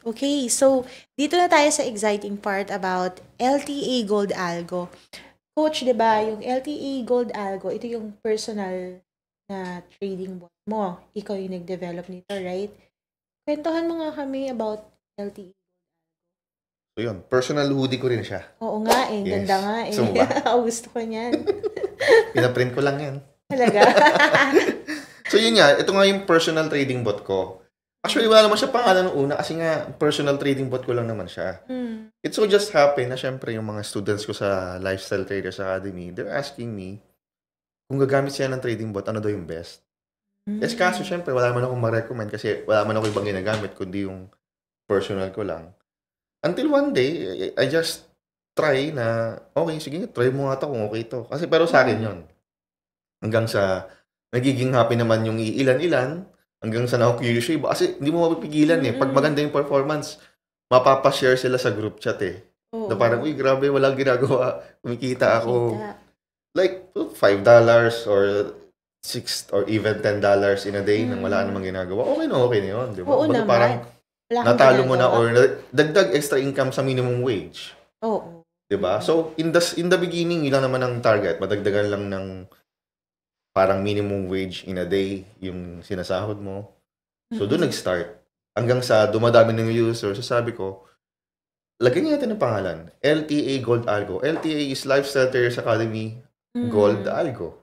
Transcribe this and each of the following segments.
Okay, so dito na tayo sa exciting part about LTA Gold Algo. Coach, 'di ba, yung LTA Gold Algo, ito yung personal na trading bot mo. Ikaw yung nag-develop nito, right? Kwentuhan mo nga kami about LTA. So yun, personal hoodie ko rin siya. Oo nga eh, ganda Yes. nga Gusto eh. mo ba? Gusto ko niyan. Pinaprint ko lang yan. Talaga? So yun nga, ito nga yung personal trading bot ko. Actually, wala naman siya pangalan nung una kasi nga personal trading bot ko lang naman siya. Hmm. It so just happened na syempre yung mga students ko sa Lifestyle Traders Academy, they're asking me kung gagamit siya ng trading bot, ano daw yung best. Yes, kaso syempre wala man akong ma-recommend kasi wala man ako ibang ginagamit kundi yung personal ko lang. Until one day, I just try na, okay, sige, try mo nga to kung okay to. Kasi pero sa akin yun. Hanggang sa nagiging happy naman yung iilan-ilan, hanggang sa na-curious yung iba. Kasi hindi mo mapipigilan eh. Pag maganda yung performance, mapapashare sila sa group chat eh. Na parang, uy, grabe, walang ginagawa. Kumikita ako. Like, $5 or or even $10 in a day nang wala namang ginagawa. Okay na yun, di ba? Oo Baga naman. parang Wala kang natalo mo na ginagawa. or dagdag extra income sa minimum wage. Oo. 'Di ba? So in the beginning, ilang naman ang target, madagdagan lang ng parang minimum wage in a day yung sinasahod mo. So doon nag-start. Hanggang sa dumadami ng user, so sabi ko, lagyan natin ng pangalan, LTA Gold Algo. LTA is Lifestyle Traders Academy Gold Algo.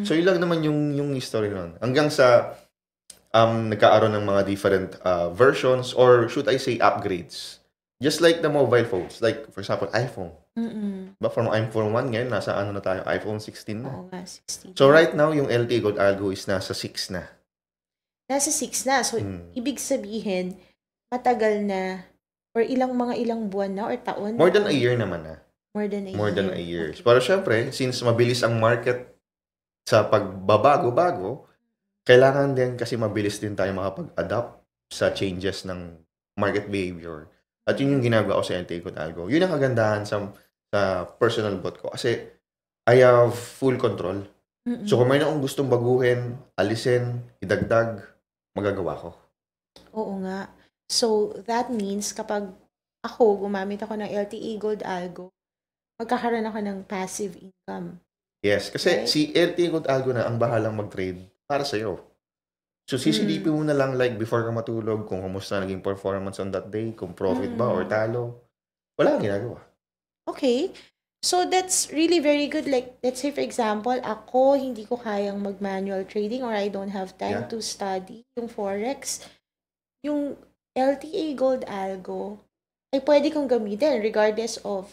So yun lang naman yung history nun. Hanggang sa nagkaaroon ng mga different versions or should I say upgrades. Just like the mobile phones. Like, for example, iPhone. But from iPhone 1 ngayon, nasa ano na tayo? iPhone 16 na. Oo nga, 16. So right now, yung LTE Gold Algo is nasa 6 na. Nasa 6 na. So, ibig sabihin, matagal na or ilang buwan na or taon? More than a year naman na. More than a More year. than a year. Okay. Pero syempre, since mabilis ang market sa pagbabago-bago, kailangan din kasi mabilis din tayo makapag-adapt sa changes ng market behavior. At yun yung ginagawa ko sa LTE Gold Algo. Yun ang kagandahan sa personal bot ko. Kasi I have full control. So kung may na akong gustong baguhin, alisin, idagdag, magagawa ko. Oo nga. So, that means kapag ako, gumamit ako ng LTE Gold Algo, magkakaroon ako ng passive income. Yes, kasi Right? si LTE Gold Algo na ang bahalang mag-trade para sa'yo. So sisilipin mo na lang like before ka matulog kung kumusta naging performance on that day, kung profit ba or talo. Wala kang ginagawa. Okay. So, that's really very good. Like, let's say, for example, ako, hindi ko kayang mag-manual trading or I don't have time Yeah. to study yung Forex. Yung LTA Gold Algo, ay pwede kong gamitin regardless of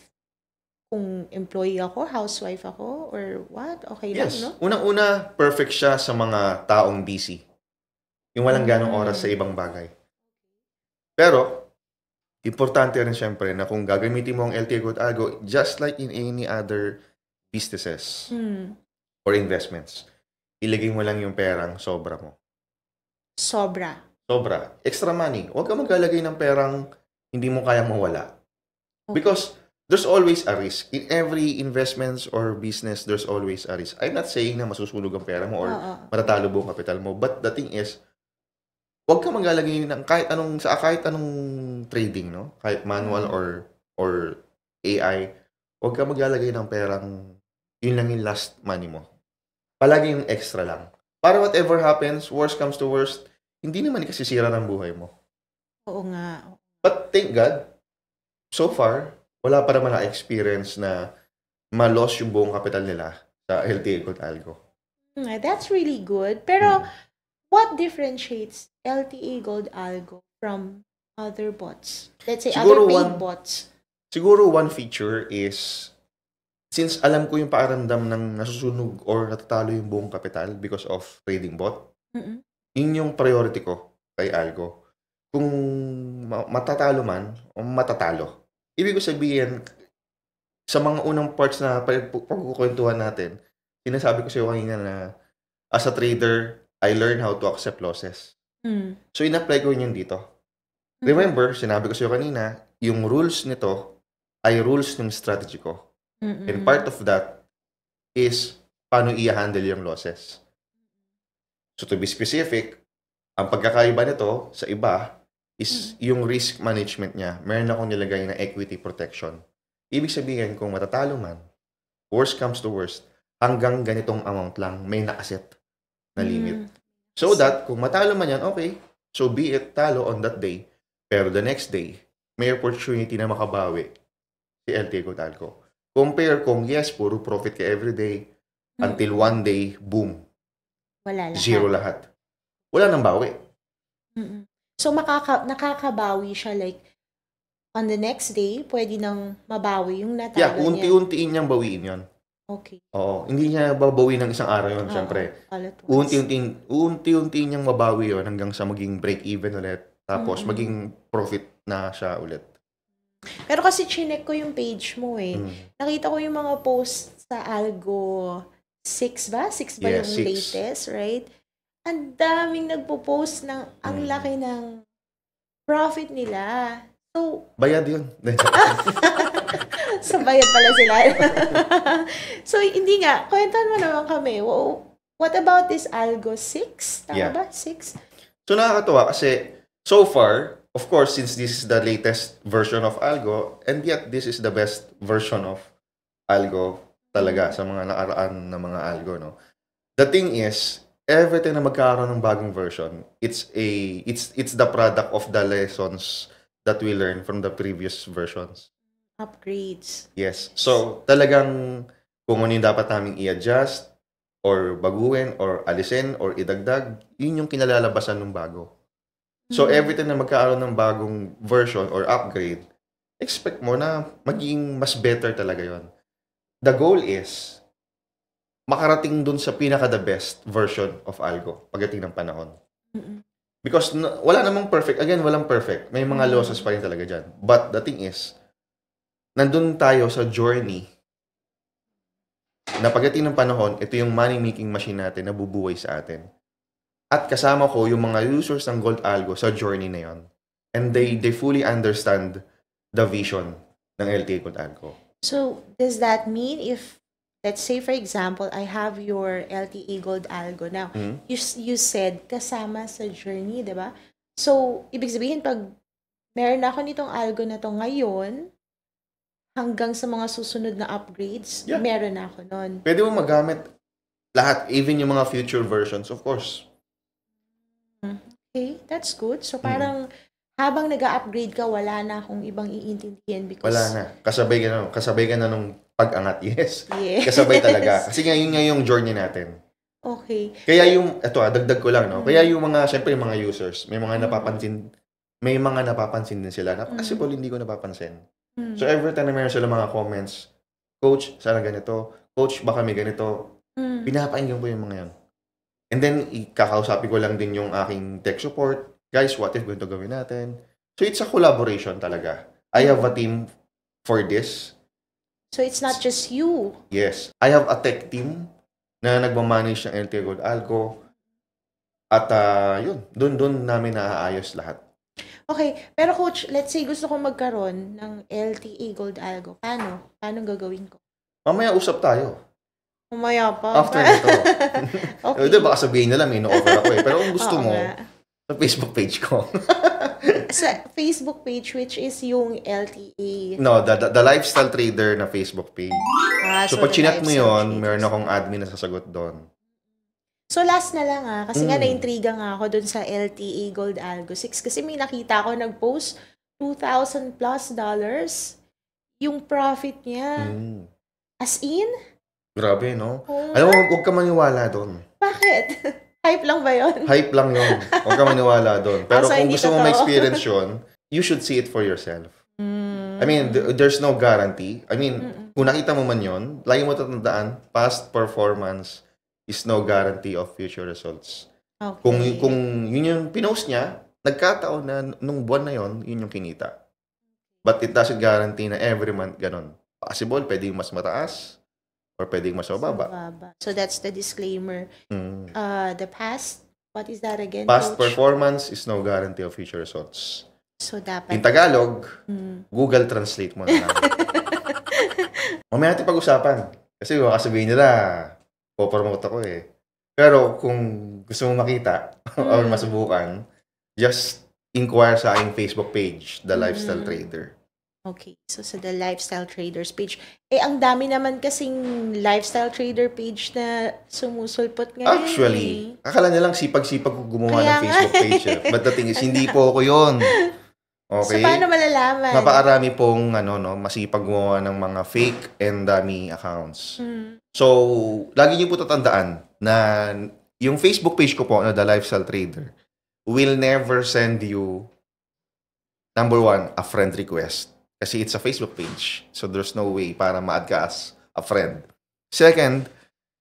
kung employee ako, housewife ako, or what. Okay lang, Yes. no? Unang-una, perfect siya sa mga taong busy. Yung walang ganong oras sa ibang bagay. Pero, importante rin syempre na kung gagamitin mo ang LTE Gold Algo, just like in any other businesses or investments, ilagay mo lang yung perang sobra mo. Sobra. Sobra. Extra money. Huwag ka maglalagay ng perang hindi mo kayang mawala. Because there's always a risk. In every investments or business, there's always a risk. I'm not saying na masusunog ang pera mo or matatalo buong kapital mo. But the thing is, huwag ka maglalagay ng kahit anong trading, no? Kahit manual or AI, huwag ka maglalagay ng perang yun lang yung last money mo. Palagi yung extra lang. Para whatever happens, worst comes to worst, hindi naman ikasisira ng buhay mo. Oo nga. But thank God, so far, wala pa naman na-experience na ma-loss yung buong kapital nila sa LTE Gold Algo. That's really good. Pero, what differentiates LTE Gold Algo from other bots? Let's say, Siguro other paid bots. Siguro one feature is, since alam ko yung pakiramdam ng nasusunog or natatalo yung buong kapital because of trading bot, yun yung priority ko kay Algo. Kung matatalo man o matatalo, ibig ko sabihin, sa mga unang parts na pagkukwentuhan natin, sinasabi ko sa iyo kanina na as a trader, I learn how to accept losses. So, in-apply ko yun dito. Remember, sinabi ko sa iyo kanina, yung rules nito ay rules ng strategy ko. And part of that is paano i-handle yung losses. So, to be specific, ang pagkakaiba nito sa iba, is yung risk management niya. Meron akong nilagay na equity protection. Ibig sabihin, kung matatalo man, worst comes to worst, hanggang ganitong amount lang, may nakaset na limit. So that, kung matalo man yan, okay, so be it, talo on that day. Pero the next day, may opportunity na makabawi si LTA Gold Algo. Compare kung yes, puro profit ka everyday, until one day, boom, Wala lahat. zero lahat. Wala nang bawi. So, nakakabawi siya like, on the next day, pwede nang mabawi yung natalo Yeah, niya. unti-untiin niyang bawiin yon. Okay. Oo, hindi niya babawi ng isang araw yun, syempre. All at once. Unti-unti niyang mabawi yon hanggang sa maging break-even ulit. Tapos, maging profit na siya ulit. Pero kasi chinek ko yung page mo eh. Nakita ko yung mga posts sa Algo 6 ba? 6 ba Yes, yung 6. latest, right? Ang daming nagpo-post ng ang laki ng profit nila. So, Bayad yun. sa bayad pala sila. So, hindi nga. Kwentan mo naman kami. Wow. What about this Algo 6? Tama Yeah. ba? 6? So, nakakatuwa kasi so far, of course, since this is the latest version of Algo, and yet this is the best version of Algo talaga sa mga nakaraan na mga Algo, no? The thing is, every time na magkaroon ng bagong version, it's the product of the lessons that we learned from the previous versions. Upgrades. Yes. So, talagang kung ano yung dapat namin i-adjust, or baguhin, or alisin, or idagdag, yun yung kinalalabasan ng bago. So, every time na magkaroon ng bagong version or upgrade, expect mo na maging mas better talaga yon. The goal is, makarating dun sa pinaka-the best version of Algo pagdating ng panahon. Because wala namang perfect. Again, walang perfect. May mga losses pa rin talaga dyan. But the thing is, nandun tayo sa journey na pagdating ng panahon, ito yung money-making machine natin na bubuhay sa atin. At kasama ko yung mga users ng Gold Algo sa journey na yon. And they fully understand the vision ng LTA Gold Algo. So, does that mean if, let's say for example, I have your LTA Gold Algo now, you said kasama sa journey, di ba? So, ibig sabihin pag meron ako nitong Algo na to ngayon, hanggang sa mga susunod na upgrades, meron na ako nun. Pwede mo magamit lahat, even yung mga future versions, of course. Okay, that's good. So, parang habang nag-upgrade ka, wala na akong ibang iintindihan because... Wala na. Kasabay ka na nung pag-angat. Yes. Yes. Kasabay talaga. Kasi yun nga yung journey natin. Okay. Kaya yung, dagdag ko lang, no? Kaya yung mga, syempre yung mga users, may mga napapansin din sila na possible hindi ko napapansin. So, every time na meron sila mga comments, Coach, sana ganito. Coach, baka may ganito. Pinapainggan ko yung mga yan. And then, kakausapin ko lang din yung aking tech support. Guys, what if ganito gawin natin? So, it's a collaboration talaga. I have a team for this. So, it's not just you. Yes. I have a tech team na nagmamanage ng LTA Gold Algo. At, yun, dun namin naaayos lahat. Okay, pero Coach, let's say gusto kong magkaroon ng LTA Gold Algo. Paano? Paano gagawin ko? Mamaya usap tayo. Mamaya pa. After nito. Okay. Diba, baka sabihin nila may no-offer ako eh. Pero kung gusto mo, nga. sa Facebook page ko. Sa Facebook page, which is yung LTA. No, the Lifestyle Trader na Facebook page. So, pag the chinat mo Lifestyle yun, Traders. meron akong admin na sasagot doon. So, last na lang kasi nga na-intriga nga ako dun sa LTA Gold Algo 6 kasi may nakita ako nag-post $2,000+ yung profit niya. As in? Grabe, no? Oh, Alam mo, huwag ka maniwala doon. bakit? Hype lang ba yun? Hype lang yun. Huwag ka maniwala doon. Pero So, kung hindi gusto mo totoo. ma-experience yun, you should see it for yourself. I mean, there's no guarantee. I mean, kung nakita mo man yun, lagi mo tatandaan, past performance is no guarantee of future results. Okay. Kung yun yung pinost niya, nagkataon na nung buwan na yun, yun yung kinita. But it doesn't guarantee na every month ganun. Possible, pwedeng mas mataas or pwedeng mas mababa. So, that's the disclaimer. The past, what is that again, Past Coach? performance is no guarantee of future results. So, dapat... In Tagalog, Google Translate mo na lang. Mamaya natin pag-usapan. Kasi baka sabihin nila, po-promote ako eh. Pero kung gusto mo makita or masubukan, just inquire sa aking Facebook page, The Lifestyle Trader. Okay. So, sa The Lifestyle Traders page. Ang dami naman kasing Lifestyle Trader page na sumusulpot ngayon. Actually, akala nilang sipag-sipag ko gumawa Kaya ng Facebook page. But the thing is, hindi po ako yun. Okay? So, paano malalaman? Napakarami pong masipag gumawa ng mga fake and dummy accounts. So, lagi niyo po tatandaan na yung Facebook page ko po na The Lifestyle Trader will never send you, number one, a friend request. Kasi it's a Facebook page. So, there's no way para ma-add ka as a friend. Second,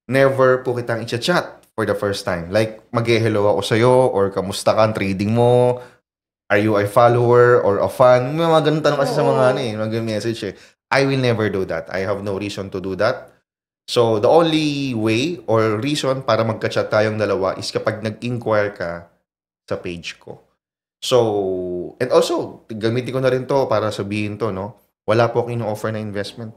never po kitang i-chat for the first time. Like, mag-hello ako sa'yo or kamusta ka ang trading mo? Are you a follower or a fan? May mga ganun tanong kasi sa mga mag-message I will never do that. I have no reason to do that. So, the only way or reason para magka-chat tayong dalawa is kapag nag-inquire ka sa page ko. So, and also, gamitin ko na rin to para sabihin to, no? Wala po akong ino-offer na investment.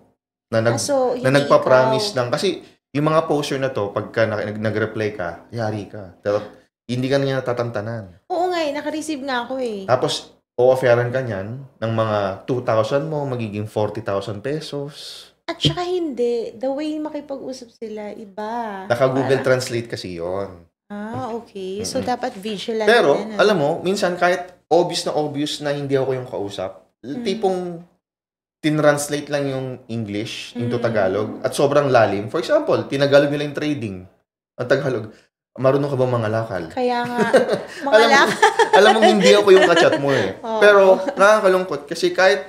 Na nagpa-promise lang. Kasi, yung mga poster na to, pagka nag-reply ka, yari ka. Pero, hindi ka na niya natatantanan. Oo nga naka-receive nga ako Tapos, o-offeran ka niyan ng mga 2,000 mo, magiging 40,000 pesos. At saka hindi. The way makipag-usap sila, iba. Naka-Google Translate kasi yon. Okay. So, dapat vigilant. Pero, alam mo, minsan kahit obvious na hindi ako yung kausap, tipong tinranslate lang yung English into Tagalog at sobrang lalim. For example, tinagalog nila yung trading. Ang Tagalog, marunong ka ba mga lakal? Kaya nga, mga lakal. Alam mo, hindi ako yung kachat mo Pero, nakakalungkot kasi kahit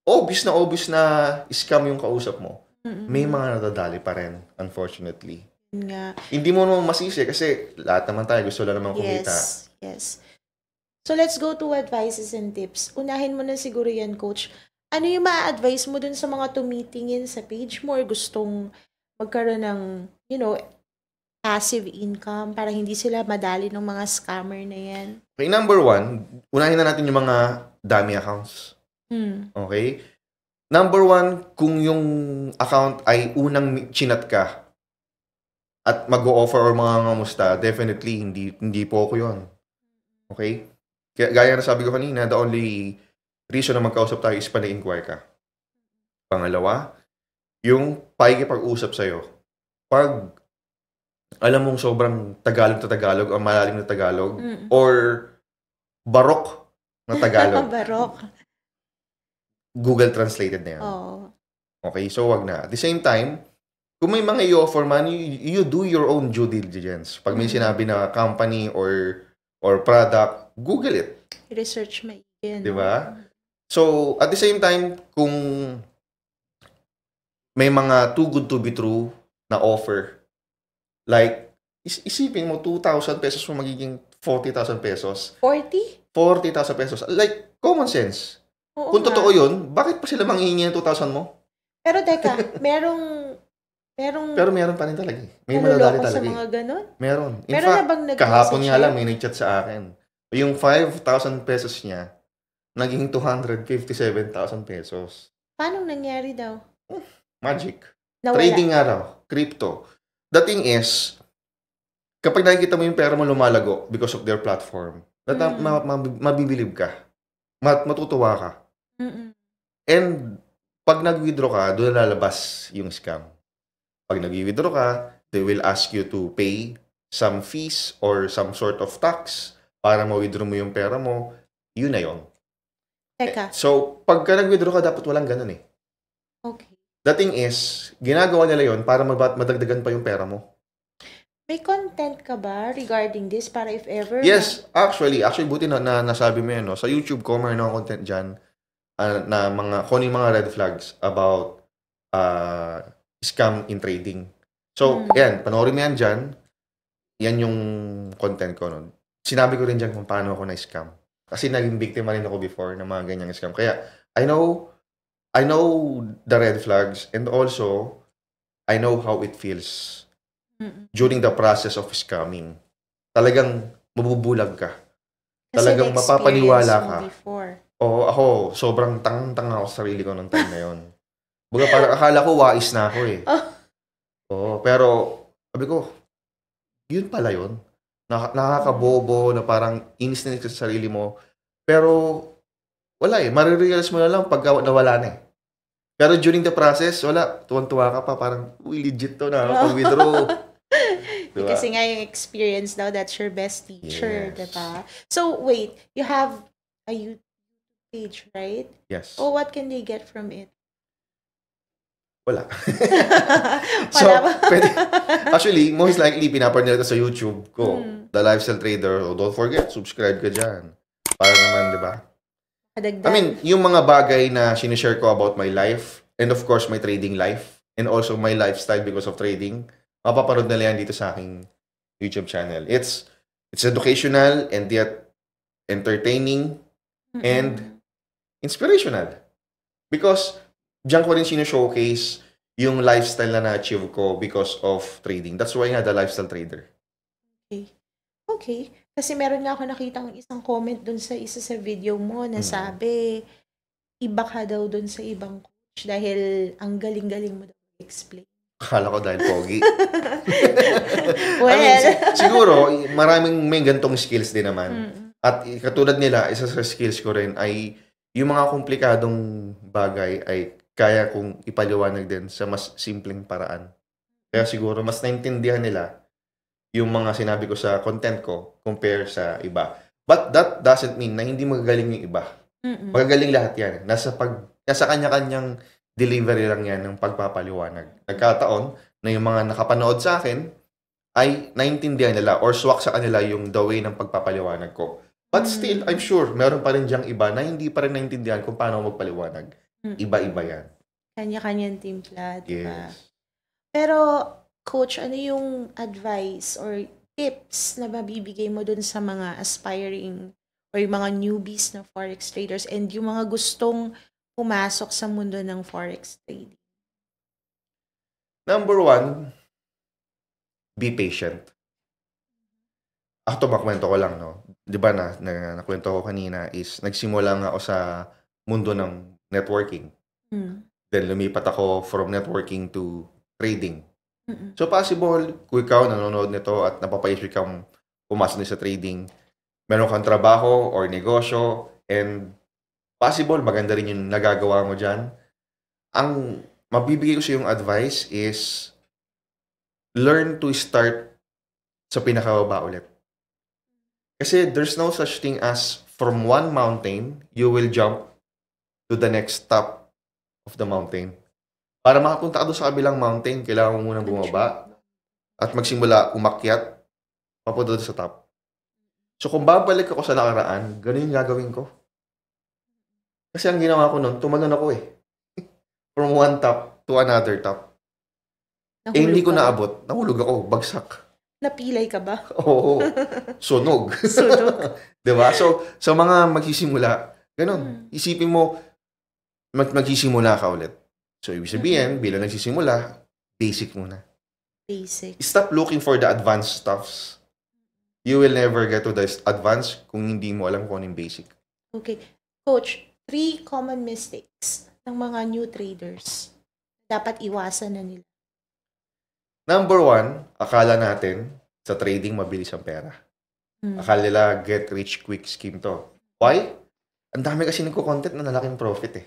obvious na scam yung kausap mo, may mga nadadali pa rin, unfortunately. Nga. Hindi mo naman masisi kasi lahat naman tayo gusto lang naman kumita. Yes. So, let's go to advices and tips. Unahin mo na siguro yan, Coach. Ano yung ma-advise mo dun sa mga tumitingin sa page mo or gustong magkaroon ng, passive income para hindi sila madali ng mga scammer na yan? Okay, number one, unahin na natin yung mga dummy accounts. Okay? Number one, kung yung account ay unang chinat ka at mag-o-offer or mga ngamusta, definitely, hindi po ako yun. Okay? Kaya, gaya na sabi ko kanina, the only reason na magkausap tayo is pa-inquire ka. Pangalawa, yung pakikipag-usap sa'yo. Pag alam mong sobrang Tagalog na Tagalog o malalim na Tagalog or barok na Tagalog. Barok. Google translated na yan. Okay, so wag na. At the same time, kung may mga i-offer man, you do your own due diligence. Pag may sinabi na company or product, Google it. Research mo yan. Diba? So, at the same time, kung may mga too good to be true na offer, like, isipin mo, 2,000 pesos mo magiging 40,000 pesos. 40? 40,000 pesos. Like, common sense. Kung totoo yun, bakit pa sila manghihingi ng 2,000 mo? Pero teka, merong Pero meron pa rin talaga. May madadali talaga. Sa mga ganun? Meron. In pero fact, kahapon nga lang may nag-chat sa akin. Yung 5,000 pesos niya, naging 257,000 pesos. Paano nangyari daw? Magic. Nawala. Trading nga raw. Crypto. The thing is, kapag nakikita mo yung pera mo lumalago because of their platform, mabibilib ka. Matutuwa ka. And pag nag-withdraw ka, doon lalabas yung scam. Pag nag-withdraw ka, they will ask you to pay some fees or some sort of tax para ma-withdraw mo yung pera mo. Yun na yun. Teka. So, pagka nag-withdraw ka, dapat walang ganun eh. Okay. The thing is, ginagawa nila yun para madagdagan pa yung pera mo. May content ka ba regarding this para if ever? Yes, actually buti na nasabi mo yan. No? Sa YouTube ko, mayroon akong content dyan na kunin mga red flags about scam in trading. So, yan, panoorin mo yan dyan. Yan yung content ko nun. Sinabi ko rin dyan kung paano ako na-scam. Kasi naging biktima rin ako before ng mga ganyang scam. Kaya, I know the red flags and also, I know how it feels during the process of scamming. Talagang mabubulag ka. Kasi talagang mapapaniwala ka. Oo, ako, sobrang tangang-tanga ako sa sarili ko nung time na yun. Baga parang akala ko wais na ako eh. Oo, pero sabi ko, yun pala yun. Nakakabobo na parang inis na sa sarili mo. Pero, wala eh. Marirealize mo na lang pagka nawala na eh. Pero during the process, wala. Tuwang-tuwa ka pa. Parang, uy, legit to na. Pag-withdraw. Diba? Kasi nga yung experience daw, that's your best teacher, Yes. diba? So, wait, you have a YouTube page, right? Yes. Oh, what can they get from it? Wala. So, actually, most likely, pinapanood nila ito sa YouTube ko. The Lifestyle Trader. So, don't forget, subscribe ka dyan. Para naman, di ba? I mean, yung mga bagay na sinishare ko about my life, and of course, my trading life, and also my lifestyle because of trading, mapapanood nila yan dito sa aking YouTube channel. It's educational, and yet entertaining, and inspirational. Because, diyan ko rin sinishowcase yung lifestyle na na-achieve ko because of trading. That's why nga, The Lifestyle Trader. Okay. Kasi meron nga ako nakitang isang comment dun sa isa sa video mo na sabi, iba ka daw dun sa ibang coach dahil ang galing-galing mo daw explain. Akala ko dahil pogi. Well, I mean, siguro, maraming may gantong skills din naman. At katulad nila, isa sa skills ko rin ay yung mga komplikadong bagay ay kaya kong ipaliwanag din sa mas simpleng paraan. Kaya siguro, mas naintindihan nila yung mga sinabi ko sa content ko compare sa iba. But that doesn't mean na hindi magagaling yung iba. Magagaling lahat yan. Nasa kanya-kanyang delivery lang yan ng pagpapaliwanag. Nagkataon na yung mga nakapanood sa akin ay naintindihan nila or swak sa kanila yung the way ng pagpapaliwanag ko. But still, I'm sure, meron pa rin diyang iba na hindi pa rin naintindihan kung paano magpaliwanag. Iba-iba yan. Kanya-kanyang timpla, diba? Yes. Pero, Coach, ano yung advice or tips na mabibigay mo dun sa mga aspiring or yung mga newbies na forex traders and yung mga gustong pumasok sa mundo ng forex trading? Number 1, be patient. Ito, makwento ko lang, no? Di ba nakwento ko kanina is nagsimula nga ako sa mundo ng networking. Then lumipat ako from networking to trading. So possible, kung ikaw nanonood nito at napapaisip kang pumasok sa trading, meron kang trabaho or negosyo, and possible, maganda rin yung nagagawa mo dyan. Ang mabibigay ko sa yung advice is learn to start sa pinakababa ulit. Kasi there's no such thing as from one mountain, you will jump to the next top of the mountain. Para makapunta ka doon sa kabilang mountain, kailangan mo munang bumaba at magsimula umakyat papunta doon sa top. So kung babalik ako sa nakaraan, ganun yung gagawin ko. Kasi ang ginawa ko noon, tumalon ako eh. From one top to another top. Hindi ko naabot. Nahulog ako. Bagsak. Napilay ka ba? Oo. Sunog. Diba? So, sa mga magsisimula, ganun. Isipin mo, magsisimula ka ulit. So, ibig sabihin, bilang nagsisimula, basic muna. Basic. Stop looking for the advanced stuffs. You will never get to the advanced kung hindi mo alam kung anong basic. Okay. Coach, 3 common mistakes ng mga new traders dapat iwasan na nila. Number 1, akala natin sa trading mabilis ang pera. Akala nila get rich quick scheme to. Why? Ang dami kasi nagko-content na nalaking profit eh.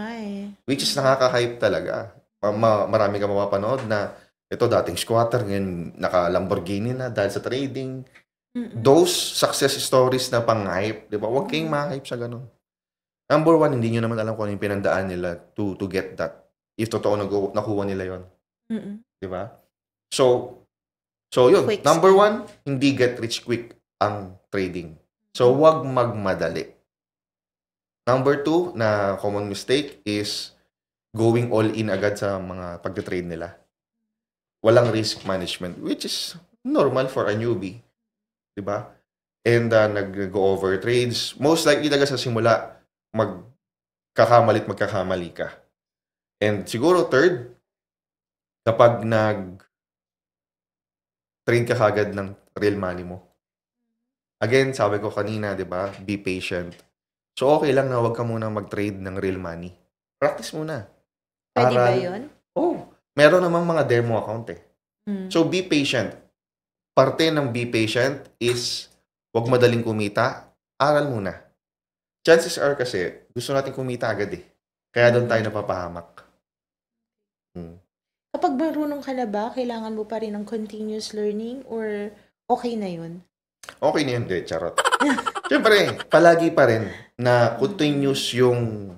Ay. Which is nakaka-hype talaga. Marami ka mapapanood na ito dating squatter, ngayon naka-Lamborghini na dahil sa trading. Those success stories na pang-hype, di ba? Huwag kayong ma-hype sa ganun. Number 1, hindi nyo naman alam kung ano yung pinandaan nila to get that. If totoo nakuha nila yon, di ba? So yun. Quick Number 1, hindi get rich quick ang trading. So, wag magmadali. Number 2 na common mistake is going all in agad sa mga pagte-trade nila. Walang risk management, which is normal for a newbie. Diba? And nag-go over trades. Most likely talaga sa simula, magkakamali ka. And siguro third, kapag trade ka kagad ng real money mo. Again, sabi ko kanina, di ba? Be patient. So, okay lang na huwag ka muna mag-trade ng real money. Practice muna. Pwede ba yun? Oh, meron namang mga demo account eh. So, be patient. Parte ng be patient is huwag madaling kumita. Aral muna. chances are kasi, gusto natin kumita agad eh. Kaya doon tayo napapahamak. Kapag marunong ka na ba, kailangan mo pa rin ng continuous learning or okay na yun? Okay na yun, de, charot. Siyempre, palagi pa rin na continuous yung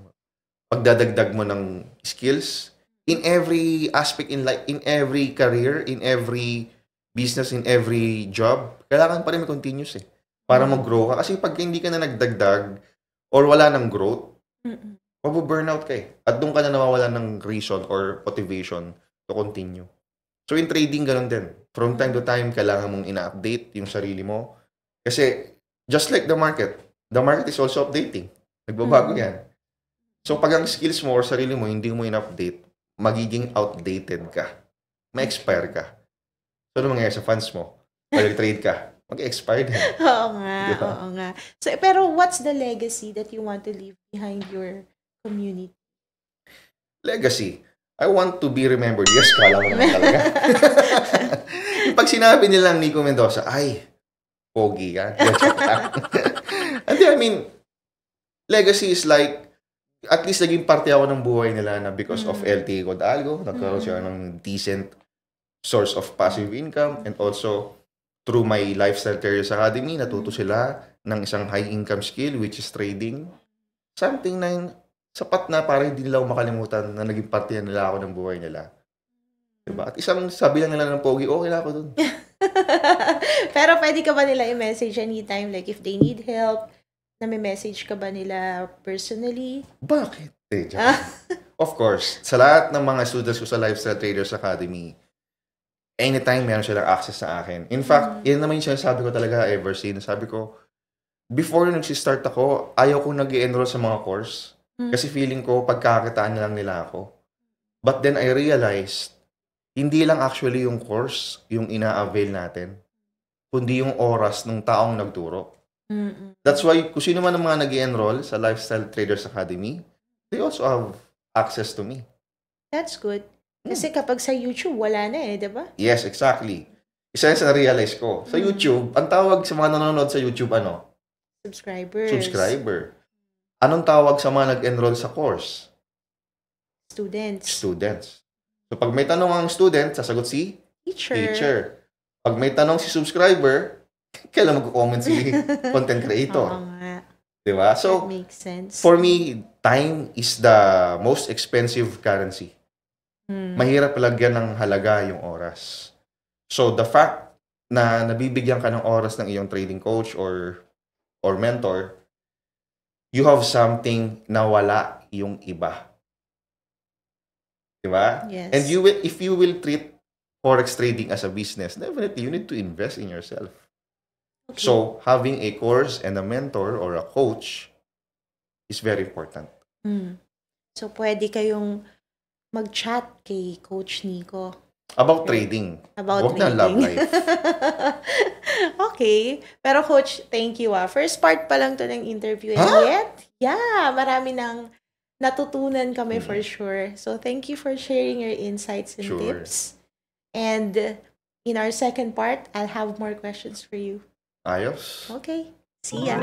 pagdadagdag mo ng skills in every aspect in life, in every career, in every business, in every job. Kailangan pa rin may continuous eh. Para mag-grow ka. Kasi pag hindi ka na nagdagdag or wala ng growth, mabu-burnout ka eh. At doon ka na nawawalan ng reason or motivation to continue. So in trading, ganun din. From time to time, kailangan mong ina-update yung sarili mo. Kasi just like the market is also updating. Nagbabago yan. So pag ang skills mo or sarili mo, hindi mo in-update, magiging outdated ka. May-expire ka. So ano mangyayari sa funds mo? Pag trade ka, mag-expire din. Oo nga, Diba? oo nga. So, pero what's the legacy that you want to leave behind your community? Legacy. I want to be remembered. Yes, kala mo naman talaga. Pag sinabi nilang Nico Mendoza, ay, pogi yan. Hindi, I mean, legacy is like, at least naging parte ako ng buhay nila na because of LTA Gold Algo, nagkaroon siya ng decent source of passive income, and also through my Lifestyle Careers Academy, natuto sila ng isang high income skill which is trading. Something na sapat na para hindi nila ako makalimutan na naging parte nila ako ng buhay nila. Diba? At isang sabi lang nila ng pogi, okay na ako dun. Pero pwede ka ba nila i-message anytime? Like if they need help, na may message ka ba nila personally? Bakit? Of course, sa lahat ng mga students ko sa Lifestyle Traders Academy, anytime meron silang access sa akin. In fact, yan naman yung sinasabi ko talaga ever since. Sabi ko, before nag-start ako, ayaw ko nag-enroll sa mga course. Kasi feeling ko, pagkakitaan na lang nila ako. But then I realized, hindi lang actually yung course yung ina-avail natin, kundi yung oras ng taong nagturo. That's why, kung sino man ang mga nag-enroll sa Lifestyle Traders Academy, they also have access to me. That's good. Kasi kapag sa YouTube, wala na eh, diba? Yes, exactly. Isa yan sa na-realize ko. Sa YouTube, ang tawag sa mga nanonood sa YouTube, ano? Subscribers. Subscriber. Anong tawag sa mga nag-enroll sa course? Students. Students. So, pag may tanong ang student, sasagot si teacher. Pag may tanong si subscriber, kailan mag-comment si content creator? Oo nga. Diba? So, that makes sense. For me, time is the most expensive currency. Mahirap lagyan ng halaga yung oras. So, the fact na nabibigyan ka ng oras ng iyong trading coach or mentor, you have something na wala yung iba. Diba? Yes. And if you will treat forex trading as a business, definitely you need to invest in yourself. Okay. So, having a course and a mentor or a coach is very important. So, pwede kayong mag-chat kay Coach Nico. About trading. About trading. Huwag na love life. Okay. Pero Coach, thank you First part pa lang to ng interview. And yet, marami nang natutunan kami for sure. So, thank you for sharing your insights and tips. And in our second part, I'll have more questions for you. Ayos. Okay. See ya.